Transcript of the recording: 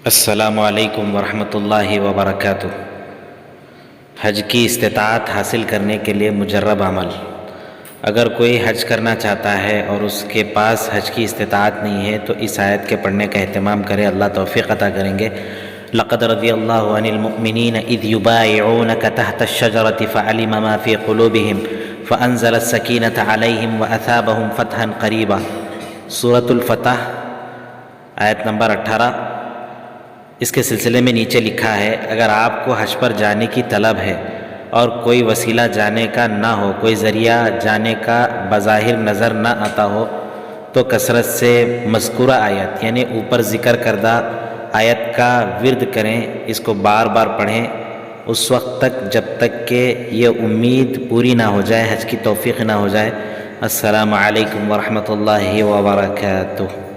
السلام علیکم ورحمۃ اللہ وبرکاتہ۔ حج کی استطاعت حاصل کرنے کے لیے مجرب عمل۔ اگر کوئی حج کرنا چاہتا ہے اور اس کے پاس حج کی استطاعت نہیں ہے تو اس آیت کے پڑھنے کا اہتمام کرے، اللہ توفیق عطا کریں گے۔ لقد رضی اللہ عن المؤمنین اذ یبایعونک تحت الشجرۃ فعلم ما فی قلوبہم فانزل السکینۃ علیہم واثابہم فتحا قریبا۔ سورۃ الفتح آیت نمبر 18۔ اس کے سلسلے میں نیچے لکھا ہے، اگر آپ کو حج پر جانے کی طلب ہے اور کوئی وسیلہ جانے کا نہ ہو، کوئی ذریعہ جانے کا بظاہر نظر نہ آتا ہو تو کثرت سے مذکورہ آیت یعنی اوپر ذکر کردہ آیت کا ورد کریں، اس کو بار بار پڑھیں اس وقت تک جب تک کہ یہ امید پوری نہ ہو جائے، حج کی توفیق نہ ہو جائے۔ السلام علیکم ورحمۃ اللہ وبرکاتہ۔